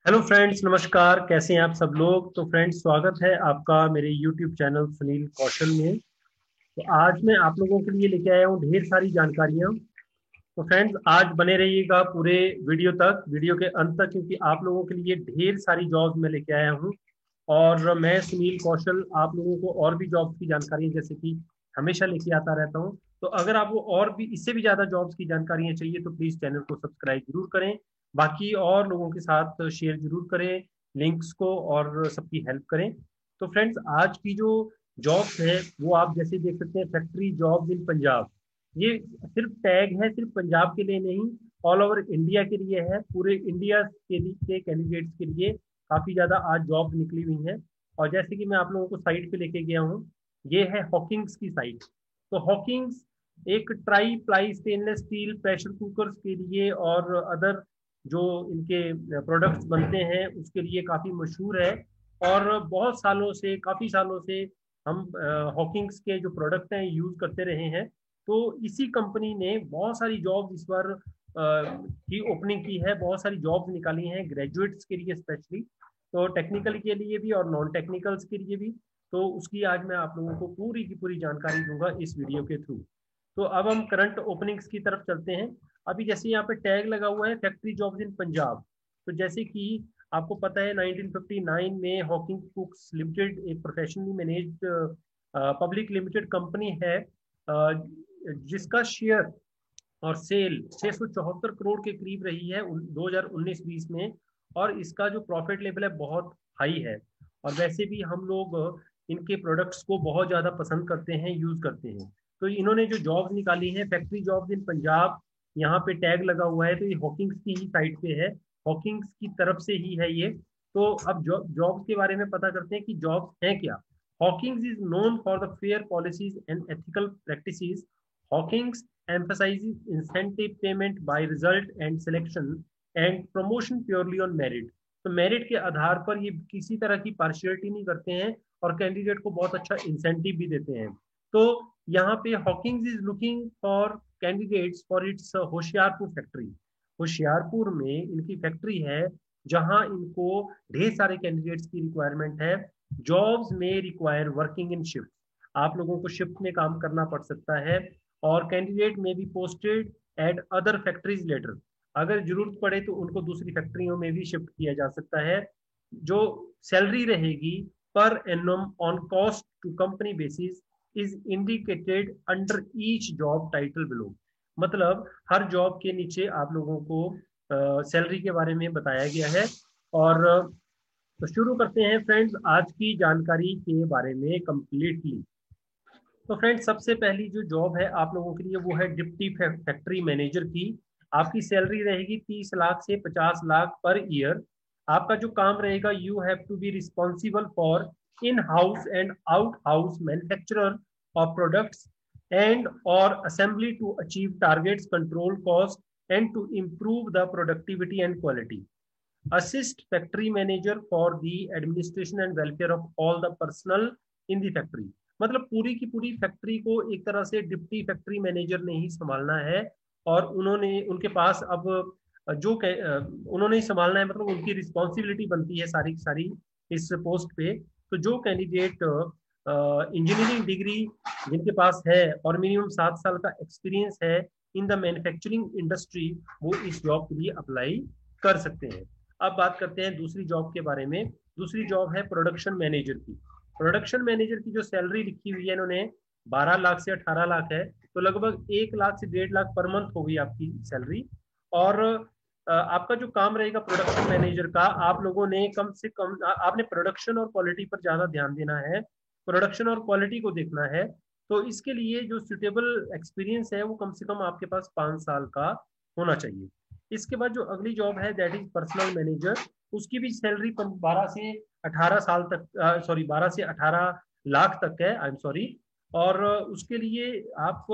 Hello friends, नमस्कार। कैसे हैं आप सब लोग? तो फ्रेंड्स, स्वागत है आपका मेरे यूट्यूब चैनल सुनील कौशल में। तो आज मैं आप लोगों के लिए लेके आया हूँ ढेर सारी जानकारियाँ। तो फ्रेंड्स, आज बने रहिएगा पूरे वीडियो तक, वीडियो के अंत तक, क्योंकि आप लोगों के लिए ढेर सारी जॉब्स मैं लेके आया हूँ। और मैं सुनील कौशल आप लोगों को और भी जॉब्स की जानकारी जैसे कि हमेशा लेके आता रहता हूँ। तो अगर आपको और भी इससे भी ज्यादा जॉब्स की जानकारियाँ चाहिए तो प्लीज चैनल को सब्सक्राइब जरूर करें। बाकी और लोगों के साथ शेयर जरूर करें लिंक्स को, और सबकी हेल्प करें। तो फ्रेंड्स, आज की जो जॉब्स है वो आप जैसे देख सकते हैं, फैक्ट्री जॉब्स इन पंजाब। ये सिर्फ टैग है, सिर्फ पंजाब के लिए नहीं, ऑल ओवर इंडिया के लिए है। पूरे इंडिया के लिए के कैंडिडेट्स के लिए काफी ज्यादा आज जॉब निकली हुई हैं। और जैसे कि मैं आप लोगों को साइट पे लेके गया हूँ, ये है हॉकिंग्स की साइट। तो हॉकिंग्स एक try ply stainless steel pressure cookers के लिए और अदर जो इनके प्रोडक्ट्स बनते हैं उसके लिए काफी मशहूर है। और बहुत सालों से, काफी सालों से हम हॉकिंग्स के जो प्रोडक्ट हैं यूज करते रहे हैं। तो इसी कंपनी ने बहुत सारी जॉब्स इस बार की ओपनिंग की है, बहुत सारी जॉब्स निकाली हैं ग्रेजुएट्स के लिए स्पेशली। तो टेक्निकल के लिए भी और नॉन टेक्निकल्स के लिए भी। तो उसकी आज मैं आप लोगों को पूरी की पूरी जानकारी दूंगा इस वीडियो के थ्रू। तो अब हम करंट ओपनिंग्स की तरफ चलते हैं। अभी जैसे यहाँ पे टैग लगा हुआ है फैक्ट्री जॉब्स इन पंजाब। तो जैसे कि आपको पता है 1959 में हॉकिंग कुक्स लिमिटेड एक professionally managed public limited company है, जिसका शेयर और सेल 674 करोड़ के करीब रही है 2019-20 में। और इसका जो प्रॉफिट लेवल है बहुत हाई है। और वैसे भी हम लोग इनके प्रोडक्ट्स को बहुत ज़्यादा पसंद करते हैं, यूज़ करते हैं। तो इन्होंने जो जॉब्स निकाली है फैक्ट्री जॉब्स इन पंजाब, यहाँ पे टैग लगा हुआ है, तो ये हॉकिंग्स की ही साइट पे है, हॉकिंग्स की तरफ से ही है ये। तो अब जॉब्स के बारे में पता करते हैं कि जॉब्स हैं क्या। Hawkins is known for the fair policies and ethical practices. Hawkins emphasizes incentive payment by result and selection and promotion purely on merit। तो मेरिट के आधार पर ये किसी तरह की पार्शियलिटी नहीं करते हैं और कैंडिडेट को बहुत अच्छा इंसेंटिव भी देते हैं। तो यहाँ पे Hawkins is looking for candidates for its Hoshiarpur factory. Hoshiarpur में इनकी फैक्ट्री है जहां इनको ढेर सारे कैंडिडेट्स की रिक्वायरमेंट है। जॉब्स में रिक्वायर वर्किंग इन शिफ्ट, आप लोगों को शिफ्ट में काम करना पड़ सकता है। और candidate may be posted at other factories later, अगर जरूरत पड़े तो उनको दूसरी फैक्ट्रियों में भी शिफ्ट किया जा सकता है। जो सैलरी रहेगी per annum on cost to company basis is indicated under each job title below. मतलब हर जॉब के नीचे आप लोगों को सैलरी के बारे में बताया गया है। और तो शुरू करते हैं फ्रेंड्स आज की जानकारी के बारे में कंप्लीटली। तो फ्रेंड्स, सबसे पहली जो जॉब है आप लोगों के लिए वो है डिप्टी फैक्ट्री मैनेजर की। आपकी सैलरी रहेगी 30 लाख से 50 लाख पर ईयर। आपका जो काम रहेगा, you have to be responsible for in house and out house manufacturer of products and और assembly to achieve targets, control cost and to improve the productivity and quality। assist factory manager for the administration and welfare of all the personnel in the factory। मतलब पूरी की पूरी factory को एक तरह से deputy factory manager ने ही संभालना है। और उन्होंने उनके पास अब उन्होंने ही संभालना है, मतलब उनकी रिस्पॉन्सिबिलिटी बनती है सारी की सारी इस पोस्ट पे। तो जो कैंडिडेट इंजीनियरिंग डिग्री जिनके पास है और मिनिमम 7 साल का एक्सपीरियंस है इन द मैन्युफैक्चरिंग इंडस्ट्री, वो इस जॉब के लिए अप्लाई कर सकते हैं। अब बात करते हैं दूसरी जॉब के बारे में। दूसरी जॉब है प्रोडक्शन मैनेजर की। प्रोडक्शन मैनेजर की जो सैलरी लिखी हुई है इन्होंने 12 लाख से 18 लाख है। तो लगभग 1 लाख से 1.5 लाख पर मंथ होगी आपकी सैलरी। और आपका जो काम रहेगा प्रोडक्शन मैनेजर का, आप लोगों ने कम से कम आपने प्रोडक्शन और क्वालिटी पर ज्यादा ध्यान देना है, प्रोडक्शन और क्वालिटी को देखना है। तो इसके लिए जो सुटेबल एक्सपीरियंस है वो कम से कम आपके पास 5 साल का होना चाहिए। इसके बाद जो अगली जॉब है दैट इज पर्सनल मैनेजर। उसकी भी सैलरी 12 से 18 साल तक, सॉरी 12 से 18 लाख तक है, आई एम सॉरी। और उसके लिए आप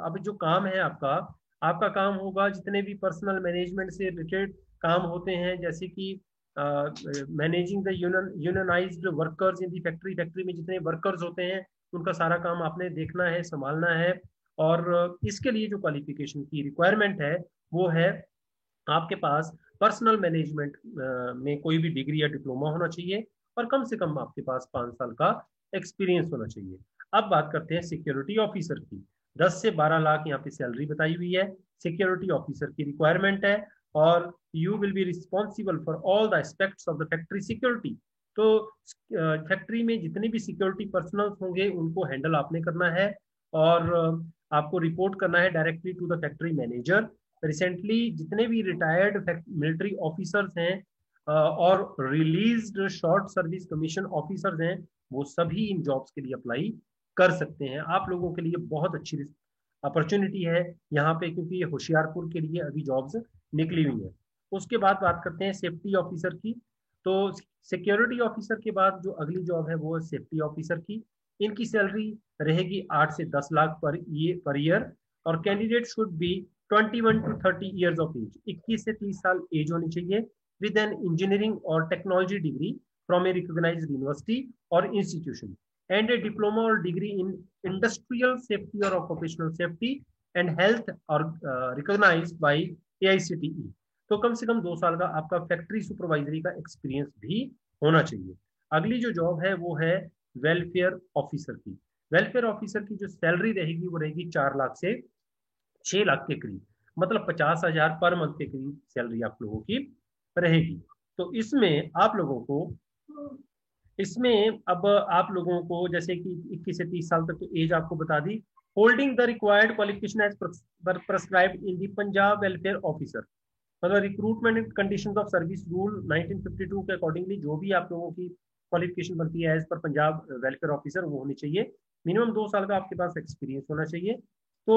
अब जो काम है आपका, आपका काम होगा जितने भी पर्सनल मैनेजमेंट से रिलेटेड काम होते हैं, जैसे कि managing the unionised workers in the factory. Factory में जितने वर्कर्स होते हैं उनका सारा काम आपने देखना है, संभालना है। और इसके लिए जो क्वालिफिकेशन की रिक्वायरमेंट है वो है आपके पास पर्सनल मैनेजमेंट में कोई भी डिग्री या डिप्लोमा होना चाहिए और कम से कम आपके पास 5 साल का एक्सपीरियंस होना चाहिए। अब बात करते हैं सिक्योरिटी ऑफिसर की। 10 से 12 लाख यहाँ पे सैलरी बताई हुई है। सिक्योरिटी ऑफिसर की रिक्वायरमेंट है और you will be responsible for all the aspects of the factory security. तो फैक्ट्री में जितने भी सिक्योरिटी पर्सनल होंगे उनको हैंडल आपने करना है और आपको रिपोर्ट करना है directly to the factory manager. Recently जितने भी रिटायर्ड मिलिट्री ऑफिसर्स हैं और released short service commission officers हैं, वो सभी इन जॉब्स के लिए अप्लाई कर सकते हैं। आप लोगों के लिए बहुत अच्छी अपॉर्चुनिटी है यहाँ पे, क्योंकि ये होशियारपुर के लिए अभी जॉब्स निकली हुई हैं। उसके बाद बात करते हैं सेफ्टी ऑफिसर की। तो सिक्योरिटी ऑफिसर के बाद जो अगली जॉब है वो है सेफ्टी ऑफिसर की। इनकी सैलरी रहेगी 8 से 10 लाख पर ईयर और candidate should be 21 to 30 years of age. 21 से 30 साल एज होनी चाहिए विद एन इंजीनियरिंग और technology degree from a recognised university और institution and a diploma or degree in industrial safety or occupational safety and health or recognized by AICTE। तो कम से कम 2 साल का आपका फैक्ट्री सुपरवाइजरी का एक्सपीरियंस भी होना चाहिए। अगली जो जॉब है वो है वेलफेयर ऑफिसर की। वेलफेयर ऑफिसर की जो सैलरी रहेगी वो रहेगी 4 लाख से 6 लाख के करीब, मतलब 50,000 पर मंथ के करीब सैलरी आप लोगों की रहेगी। तो इसमें अब आप लोगों को जैसे कि 21 से 30 साल तक तो एज आपको बता दी। Holding the required qualification as prescribed in the Punjab welfare officer, मतलब recruitment and conditions of service rule 1952 के अकॉर्डिंगली जो भी आप लोगों की क्वालिफिकेशन बनती है as per Punjab welfare officer वो होनी चाहिए। मिनिमम 2 साल का आपके पास एक्सपीरियंस होना चाहिए। तो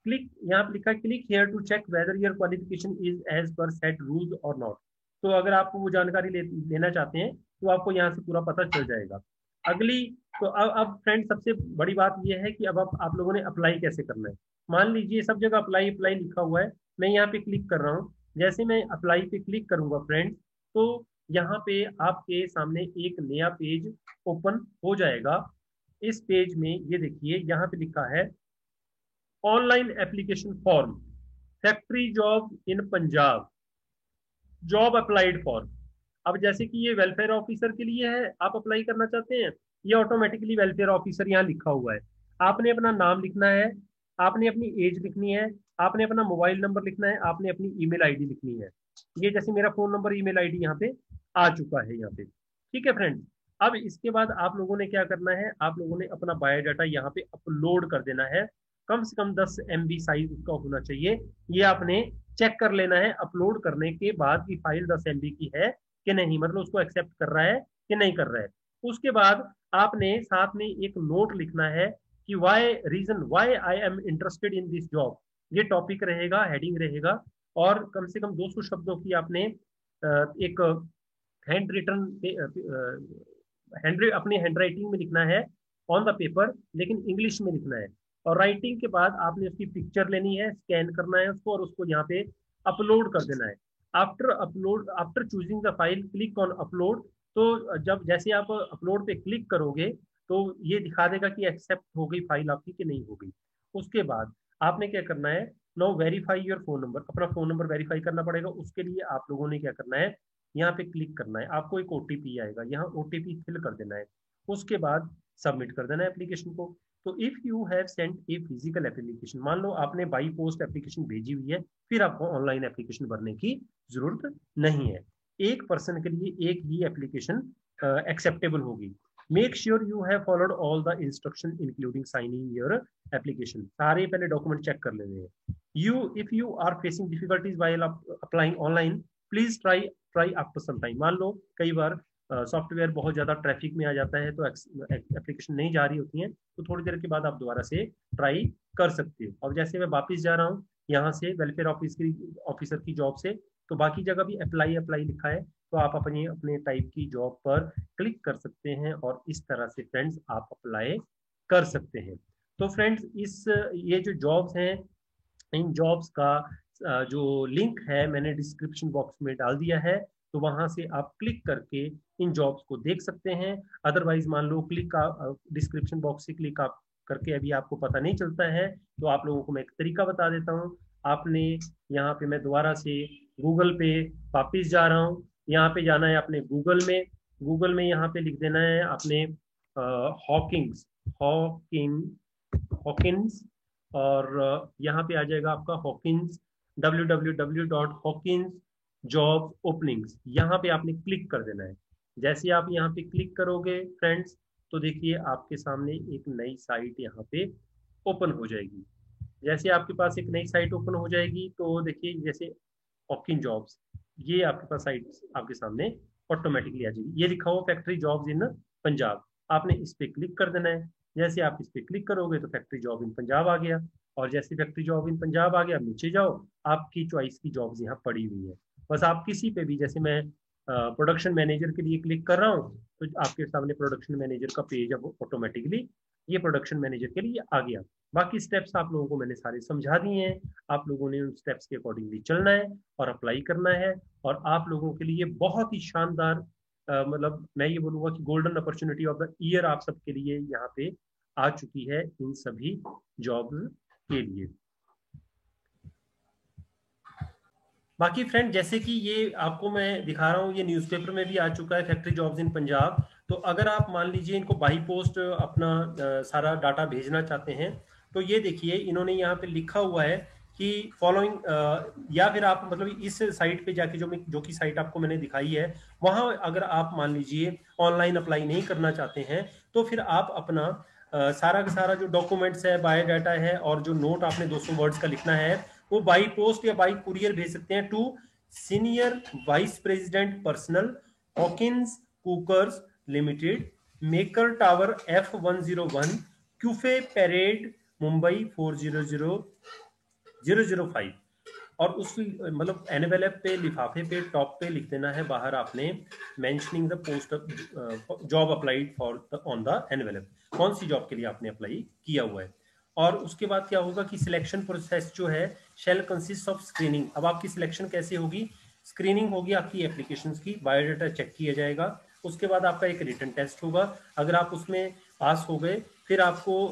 क्लिक यहाँ पे लिखा है click here to check whether your qualification is as per set rules और नॉट। तो अगर आप वो जानकारी लेना चाहते हैं तो आपको यहाँ से पूरा पता चल जाएगा। अगली तो अब फ्रेंड सबसे बड़ी बात यह है कि अब आप लोगों ने अप्लाई कैसे करना है। मान लीजिए सब जगह अप्लाई अप्लाई लिखा हुआ है, मैं यहाँ पे क्लिक कर रहा हूँ। जैसे मैं अप्लाई पे क्लिक करूंगा फ्रेंड्स, तो यहाँ पे आपके सामने एक नया पेज ओपन हो जाएगा। इस पेज में ये देखिए यहाँ पे लिखा है online application form factory job in Punjab job applied for. अब जैसे कि ये वेलफेयर ऑफिसर के लिए है, आप अप्लाई करना चाहते हैं, ये ऑटोमेटिकली वेलफेयर ऑफिसर यहाँ लिखा हुआ है। आपने अपना नाम लिखना है, आपने अपनी एज लिखनी है, आपने अपना मोबाइल नंबर लिखना है, आपने अपनी ईमेल आईडी लिखनी है। ये जैसे मेरा फोन नंबर ईमेल आईडी यहाँ पे आ चुका है यहाँ पे। ठीक है फ्रेंड्स, अब इसके बाद आप लोगों ने क्या करना है, आप लोगों ने अपना बायोडाटा यहाँ पे अपलोड कर देना है। कम से कम 10 MB साइज उसका होना चाहिए। ये आपने चेक कर लेना है अपलोड करने के बाद की फाइल 10 MB की है कि नहीं, मतलब उसको एक्सेप्ट कर रहा है कि नहीं कर रहा है। उसके बाद आपने साथ में एक नोट लिखना है कि why I am interested in this job. ये टॉपिक रहेगा, हेडिंग रहेगा और कम से कम 200 शब्दों की आपने एक हैंड रिटन अपनी हैंड राइटिंग में लिखना है ऑन द पेपर, लेकिन इंग्लिश में लिखना है। और राइटिंग के बाद आपने उसकी पिक्चर लेनी है, स्कैन करना है उसको और उसको यहाँ पे अपलोड कर देना है। After choosing the file click on upload. तो जब जैसे आप अपलोड पे क्लिक करोगे तो ये दिखा देगा कि एक्सेप्ट हो गई फाइल आपकी कि नहीं हो गई। उसके बाद आपने क्या करना है, no verify your phone number, अपना फोन नंबर वेरीफाई करना पड़ेगा। उसके लिए आप लोगों ने क्या करना है, यहाँ पे क्लिक करना है, आपको एक ओटीपी आएगा, यहाँ ओटीपी फिल कर देना है। उसके बाद सबमिट कर देना है एप्लीकेशन को। तो if you have sent a physical application, मान लो आपने बाई पोस्ट एप्लीकेशन भेजी हुई है, फिर आपको ऑनलाइन एप्लीकेशन भरने की जरूरत नहीं है। एक पर्सन के लिए एक ही एप्लीकेशन एक्सेप्टेबल होगी। Make sure you have followed all the instruction including signing your application. सारे पहले डॉक्यूमेंट चेक कर लेने हैं। If you are facing difficulties while applying online please try after some time. मान लो कई बार सॉफ्टवेयर बहुत ज्यादा ट्रैफिक में आ जाता है तो एप्लीकेशन नहीं जा रही होती है, तो थोड़ी देर के बाद आप दोबारा से ट्राई कर सकते हो। अब जैसे मैं वापस जा रहा हूँ यहाँ से वेलफेयर ऑफिसर की जॉब से, तो बाकी जगह भी अप्लाई अप्लाई लिखा है, तो आप अपने अपने टाइप की जॉब पर क्लिक कर सकते हैं और इस तरह से फ्रेंड्स आप अप्लाई कर सकते हैं। तो फ्रेंड्स ये जो जॉब्स हैं, इन जॉब्स का जो लिंक है मैंने डिस्क्रिप्शन बॉक्स में डाल दिया है, तो वहां से आप क्लिक करके इन जॉब्स को देख सकते हैं। अदरवाइज मान लो डिस्क्रिप्शन बॉक्स से क्लिक आप करके अभी आपको पता नहीं चलता है, तो आप लोगों को मैं एक तरीका बता देता हूँ। आपने यहाँ पे, मैं दोबारा से गूगल पे वापिस जा रहा हूँ। यहाँ पे जाना है आपने गूगल में। गूगल में यहाँ पे लिख देना है आपने हॉकिंग्स, हॉकिंग हॉकिंस। और यहाँ पे आ जाएगा आपका हॉकिंस, www.hawkins जॉब ओपनिंग्स। यहाँ पे आपने क्लिक कर देना है। जैसे आप यहाँ पे क्लिक करोगे फ्रेंड्स, तो देखिए आपके सामने एक नई साइट यहाँ पे ओपन हो जाएगी। जैसे आपके पास एक नई साइट ओपन हो जाएगी, तो देखिए जैसे हॉकिंग जॉब्स, ये आपके पास साइट आपके सामने ऑटोमेटिकली आ जाएगी। ये लिखा हुआ फैक्ट्री जॉब्स इन पंजाब, आपने इस पे क्लिक कर देना है। जैसे आप इस पे क्लिक करोगे तो फैक्ट्री जॉब इन पंजाब आ गया। और जैसे फैक्ट्री जॉब इन पंजाब आ गया, नीचे जाओ, आपकी चॉइस की जॉब्स यहाँ पड़ी हुई है। बस आप किसी पे भी, जैसे मैं प्रोडक्शन मैनेजर के लिए क्लिक कर रहा हूँ, तो आपके सामने प्रोडक्शन मैनेजर का पेज अब ऑटोमेटिकली ये प्रोडक्शन मैनेजर के लिए आ गया। बाकी स्टेप्स आप लोगों को मैंने सारे समझा दिए हैं। आप लोगों ने उन स्टेप्स के अकॉर्डिंगली चलना है और अप्लाई करना है। और आप लोगों के लिए बहुत ही शानदार, मतलब मैं ये बोलूंगा कि golden opportunity of the year आप सबके लिए यहाँ पे आ चुकी है इन सभी जॉब्स के लिए। बाकी फ्रेंड, जैसे कि ये आपको मैं दिखा रहा हूँ, ये न्यूज़पेपर में भी आ चुका है, फैक्ट्री जॉब्स इन पंजाब। तो अगर आप मान लीजिए इनको बाई पोस्ट अपना सारा डाटा भेजना चाहते हैं, तो ये देखिए इन्होंने यहाँ पे लिखा हुआ है कि फॉलोइंग, या फिर आप मतलब इस साइट पे जाके जो की साइट आपको मैंने दिखाई है, वहां अगर आप मान लीजिए ऑनलाइन अप्लाई नहीं करना चाहते हैं, तो फिर आप अपना सारा का सारा जो डॉक्यूमेंट्स है, बायोडाटा है, और जो नोट आपने 200 वर्ड्स का लिखना है, वो बाई पोस्ट या बाई कुरियर भेज सकते हैं to senior vice president personnel, Hawkins cookers limited, Maker Tower F101, Cuffe Parade, Mumbai 400005। और उस मतलब एनवेलप पे, लिफाफे पे, टॉप पे लिख देना है बाहर आपने, mentioning the post job applied for on the envelope, कौन सी जॉब के लिए आपने अप्लाई किया हुआ है। और उसके बाद क्या होगा कि सिलेक्शन प्रोसेस जो है शेल कंसिस्ट ऑफ स्क्रीनिंग। अब आपकी सिलेक्शन कैसे होगी? स्क्रीनिंग होगी आपकी एप्लीकेशंस की, बायोडाटा चेक किया जाएगा, उसके बाद आपका एक रिटन टेस्ट होगा। अगर आप उसमें पास हो गए, फिर आपको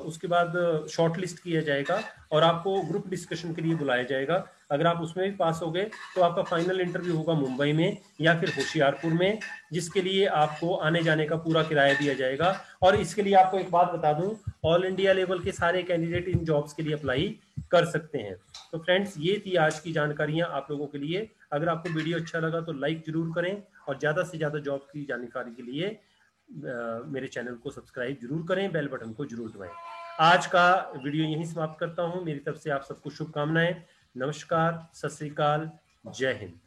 उसके बाद शॉर्ट लिस्ट किया जाएगा और आपको ग्रुप डिस्कशन के लिए बुलाया जाएगा। अगर आप उसमें भी पास हो गए, तो आपका फाइनल इंटरव्यू होगा मुंबई में या फिर होशियारपुर में, जिसके लिए आपको आने जाने का पूरा किराया दिया जाएगा। और इसके लिए आपको एक बात बता दूं, ऑल इंडिया लेवल के सारे कैंडिडेट इन जॉब्स के लिए अप्लाई कर सकते हैं। तो फ्रेंड्स, ये थी आज की जानकारियां आप लोगों के लिए। अगर आपको वीडियो अच्छा लगा तो लाइक जरूर करें, और ज़्यादा से ज़्यादा जॉब की जानकारी के लिए मेरे चैनल को सब्सक्राइब जरूर करें, बेल बटन को जरूर दबाएं। आज का वीडियो यहीं समाप्त करता हूं। मेरी तरफ से आप सबको शुभकामनाएं। नमस्कार, सत श्री अकाल, जय हिंद।